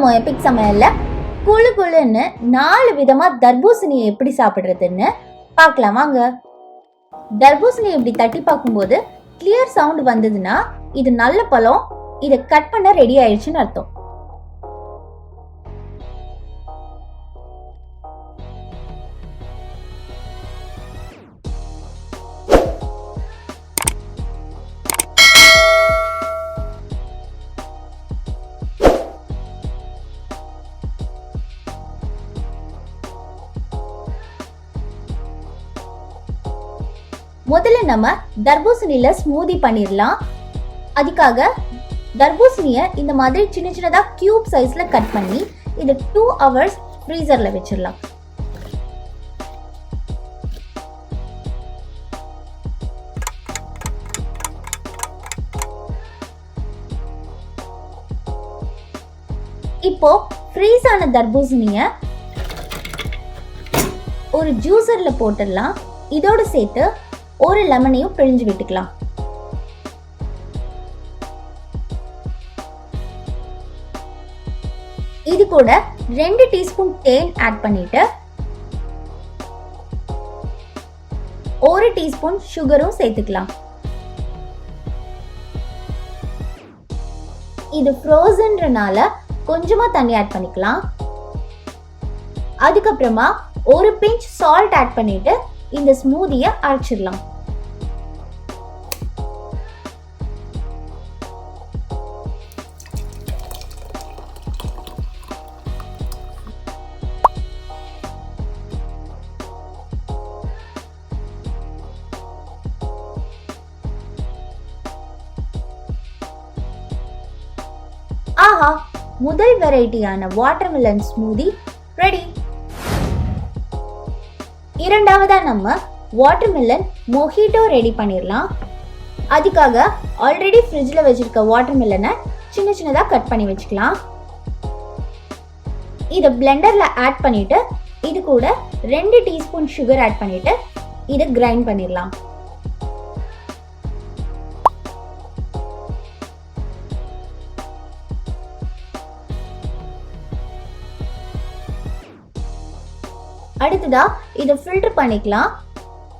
நம்ம எபிக் சமையல்ல குழு குழுன்னு 4 விதமா தர்பூசணியை எப்படி சாப்பிடுறதுன்னு பார்க்கலாம் வாங்க. தர்பூசணி இப்படி தட்டி பார்க்கும்போது கிளியர் சவுண்ட் வந்ததுன்னா இது நல்ல பழம், இதை கட் பண்ண ரெடி ஆயிடுச்சுன்னு அர்த்தம். முதல்ல நம்ம தர்பூசணியில ஸ்மூதி பண்ணிடலாம். அதுக்காக தர்பூசணியை இந்த மாதிரி சின்ன சின்னதா கியூப் சைஸ்ல கட் பண்ணி இது 2 hours ஃப்ரீசர்ல வச்சிடலாம். இப்போ ஃப்ரீஸ் ஆன தர்பூசணிய ஒரு ஜூஸர்ல போட்டுடலாம். இதோட சேர்த்து ஒரு லெமனையும் பிழிஞ்சு விட்டுக்கலாம். இது கூட 2 டீஸ்பூன் தேன் ஆட் பண்ணிட்டு 1 டீஸ்பூன் சுகரும் சேர்த்துக்கலாம். இது ஃப்ரோசன்றனால கொஞ்சமா தண்ணி ஆட் பண்ணிக்கலாம். அதுக்கப்புறமா ஒரு பிஞ்ச் சால்ட் ஆட் பண்ணிட்டு இந்த ஸ்மூதியை அரைச்சிடலாம். ஆஹா, முதல் வெரைட்டியான வாட்டர்மெலன் ஸ்மூதி ரெடி. இரண்டாவதா நம்ம வாட்டர்மெலன் மொஹிட்டோ ரெடி பண்ணிடலாம். அதுக்காக ஆல்ரெடி ஃப்ரிட்ஜ்ல வச்சிருக்க வாட்டர்மெலனை சின்ன சின்னதா கட் பண்ணி வச்சுக்கலாம். இதை பிளெண்டர்ல ஆட் பண்ணிட்டு இது கூட 2 டீஸ்பூன் சுகர் ஆட் பண்ணிட்டு இதை கிரைண்ட் பண்ணிடலாம். அடுத்ததா இதை ஃபில்டர் பண்ணிக்கலாம்.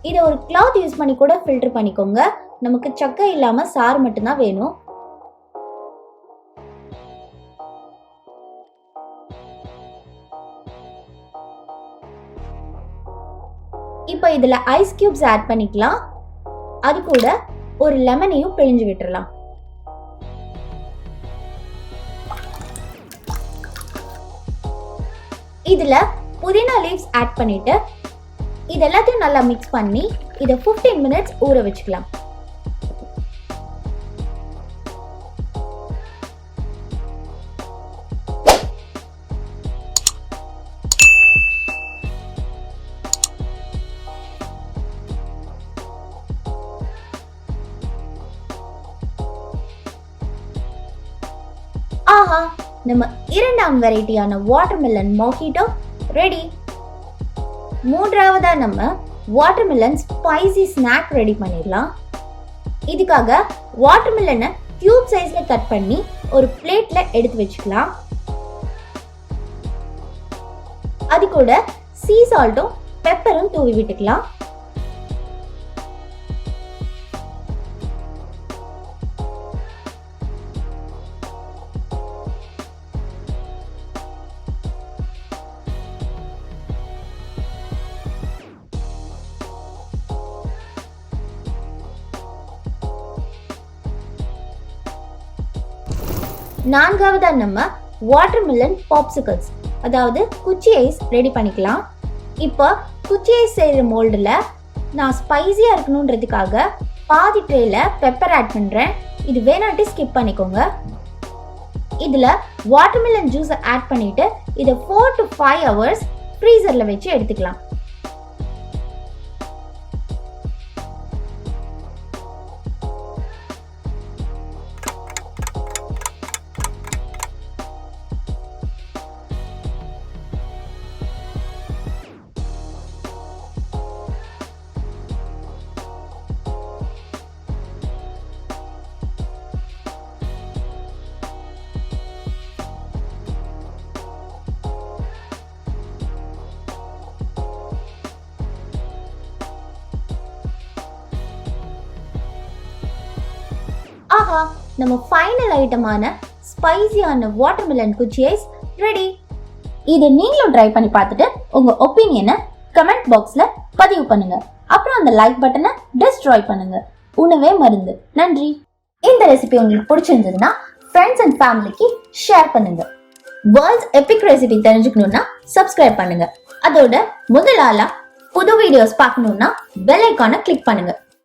இதை ஒரு கிளாத் யூஸ் பண்ணி கூட ஃபில்டர் பண்ணிக்கோங்க. நமக்கு சக்கை இல்லாம சாறு மட்டும்தான் வேணும். இப்போ இதுல ஐஸ் கியூப்ஸ் ஆட் பண்ணிக்கலாம். அது கூட ஒரு லெமனையும் பிழிஞ்சு விட்டுறலாம். இதுல புதினா லீவ்ஸ் ஆட் பண்ணிட்டு இது எல்லாத்தையும் நல்லா மிக்ஸ் பண்ணி இதை 15 minutes ஊற வச்சுக்கலாம். ஆஹா, நம்ம இரண்டாம் வெரைட்டியான வாட்டர்மெலன் மொஹிட்டோ ரெடி. மூன்றாவதா நம்ம வாட்டர்மெலன் ஸ்பைசி ஸ்நாக் ரெடி பண்ணிடலாம். இதுக்காக வாட்டர்மெலனை கியூப் சைஸ்ல கட் பண்ணி ஒரு பிளேட்ல எடுத்து வச்சுக்கலாம். அது கூட சீ சால்ட்டும் பெப்பரும் தூவி விட்டுக்கலாம். நான்காவதா நம்ம வாட்டர்மெலன் பாப்சிகல்ஸ் அதாவது குச்சி ஐஸ் ரெடி பண்ணிக்கலாம். இப்போ குச்சி ஐஸ் செய்யற மோல்டுல நான் ஸ்பைசியா இருக்கணும்ன்றதுக்காக பாதி ட்ரேல பெப்பர் ஆட் பண்றேன். இது வேணாட்டி ஸ்கிப் பண்ணிக்கோங்க. இதுல வாட்டர்மெலன் ஜூஸ் ஆட் பண்ணிட்டு இதை 4 to 5 hours ஃப்ரீசர்ல வச்சு எடுத்துக்கலாம். ஆஹா, நம்ம ஃபைனல் ஐட்டமான ஸ்பைசியான வாட்டர்மெலன் குச்சி ஐஸ் ரெடி. இதை நீங்களும் ட்ரை பண்ணி பார்த்துட்டு உங்க ஒப்பீனியனை கமெண்ட் பாக்ஸ்ல பதிவு பண்ணுங்க. அப்புறம் அந்த லைக் பட்டனை டிஸ்ட்ராய் பண்ணுங்க. உணவே மருந்து. நன்றி. இந்த ரெசிபி உங்களுக்கு பிடிச்சிருந்ததுன்னா ஃப்ரெண்ட்ஸ் அண்ட் ஃபேமிலிக்கு ஷேர் பண்ணுங்க. வேர்ல்ட்ஸ் எபிக் ரெசிபி தெரிஞ்சுக்கணும்னா சப்ஸ்கிரைப் பண்ணுங்க. அதோட முதல் ஆளா புது வீடியோஸ் பார்க்கணும்னா பெல் ஐகானை கிளிக் பண்ணுங்க.